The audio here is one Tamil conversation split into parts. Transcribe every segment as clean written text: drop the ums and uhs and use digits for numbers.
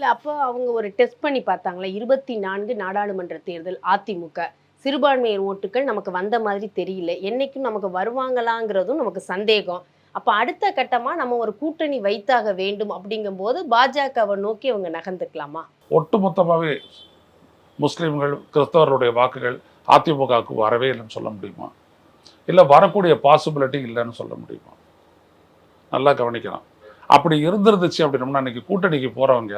இல்ல அப்போ அவங்க ஒரு டெஸ்ட் பண்ணி பார்த்தாங்களா? 24 நாடாளுமன்ற தேர்தல் அதிமுக. சிறுபான்மையர் ஓட்டுக்கள் நமக்கு வந்த மாதிரி தெரியல. என்னைக்கும் நமக்கு வருவாங்களாங்கிறதும் நமக்கு சந்தேகம். அப்ப அடுத்த கட்டமா நம்ம ஒரு கூட்டணி வைத்தாக வேண்டும் அப்படிங்கும்போது பாஜகவை நோக்கி அவங்க நகர்ந்துக்கலாமா? ஒட்டுமொத்தமாகவே முஸ்லீம்கள் கிறிஸ்தவருடைய வாக்குகள் அதிமுகவுக்கு வரவே இல்லைன்னு சொல்ல முடியுமா? இல்லை வரக்கூடிய பாசிபிலிட்டி இல்லைன்னு சொல்ல முடியுமா? நல்லா கவனிக்கலாம். அப்படி இருந்துருந்துச்சு அப்படின்னோம்னா அன்றைக்கி கூட்டணிக்கு போகிறவங்க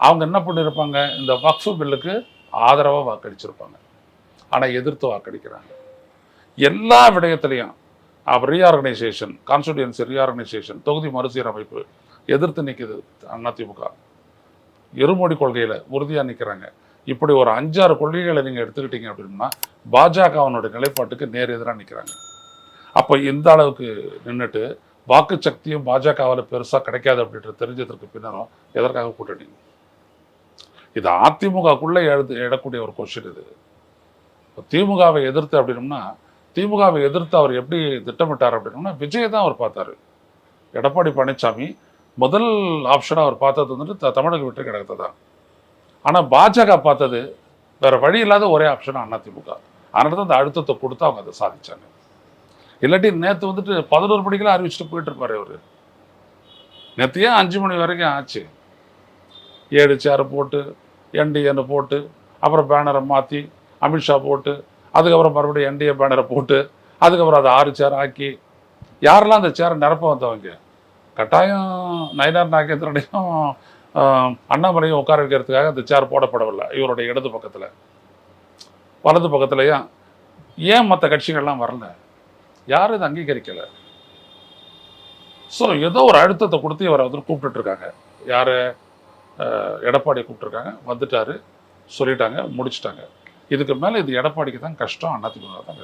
அவங்க என்ன பண்ணியிருப்பாங்க, இந்த வக்ஃபு பில்லுக்கு ஆதரவாக வாக்களிச்சிருப்பாங்க. ஆனால் எதிர்த்து வாக்களிக்கிறாங்க. எல்லா விடயத்திலையும் ரீஆர்கனைசேஷன், கான்ஸ்டிடியூன்சி ரீஆர்கனைசேஷன், தொகுதி மறுசீரமைப்பு எதிர்த்து நிற்குது அதிமுக. இருமொழி கொள்கையில் உறுதியாக நிற்கிறாங்க. இப்படி ஒரு 5-6 கொள்கைகளை நீங்கள் எடுத்துக்கிட்டீங்க அப்படின்னா பாஜகவனுடைய நிலைப்பாட்டுக்கு நேர் எதிராக நிற்கிறாங்க. அப்போ இந்த அளவுக்கு நின்றுட்டு வாக்கு சக்தியும் பாஜகவில் பெருசாக கிடைக்காது அப்படின்றது தெரிஞ்சதற்கு பின்னரும் எதற்காக கூட்டணி? இது அதிமுகக்குள்ளே எழக்கூடிய ஒரு கொஸ்டின். இது திமுகவை எதிர்த்து அப்படின்னோம்னா திமுகவை எதிர்த்து அவர் எப்படி திட்டமிட்டார் அப்படின்னோம்னா விஜய் தான் அவர் பார்த்தாரு. எடப்பாடி பழனிசாமி முதல் ஆப்ஷனாக அவர் பார்த்தது வந்துட்டு தமிழக வெற்றி கழகத்தை தான். ஆனால் பாஜக பார்த்தது வேற வழி இல்லாத ஒரே ஆப்ஷன் அதிமுக. அதனால தான் அந்த அழுத்தத்தை கொடுத்து அவங்க அதை சாதிச்சாங்க. இல்லாட்டி நேற்று வந்துட்டு 11 மணிக்கெல்லாம் அறிவிச்சுட்டு போயிட்டு இருப்பாரு அவர். நேற்று ஏன் 5 மணி வரைக்கும் ஆச்சு? 7 சேர் போட்டு என்டிஏன்னு போட்டு அப்புறம் பேனரை மாற்றி அமித்ஷா போட்டு அதுக்கப்புறம் மறுபடியும் என்டிஏ பேனரை போட்டு அதுக்கப்புறம் அதை 6 சேர் ஆக்கி யாரெல்லாம் அந்த சேரை நிரப்ப வந்தவங்க? கட்டாயம் நயினார் நாகேந்திரனையும் அண்ணாமலையும் உட்கார வைக்கிறதுக்காக அந்த சேர் போடப்படவில்லை. இவருடைய இடது பக்கத்தில் வலது பக்கத்துலையும் ஏன் மற்ற கட்சிகள்லாம் வரல? யாரும் இதை அங்கீகரிக்கலை. ஸோ ஏதோ ஒரு அழுத்தத்தை கொடுத்து இவரை வந்து கூப்பிட்டுருக்காங்க. யார்? எடப்பாடியை கூப்பிட்டுருக்காங்க. வந்துட்டாரு, சொல்லிட்டாங்க, முடிச்சுட்டாங்க. இதுக்கு மேலே இது எடப்பாடிக்கு தான் கஷ்டம், அதிமுக தான் கஷ்டம்.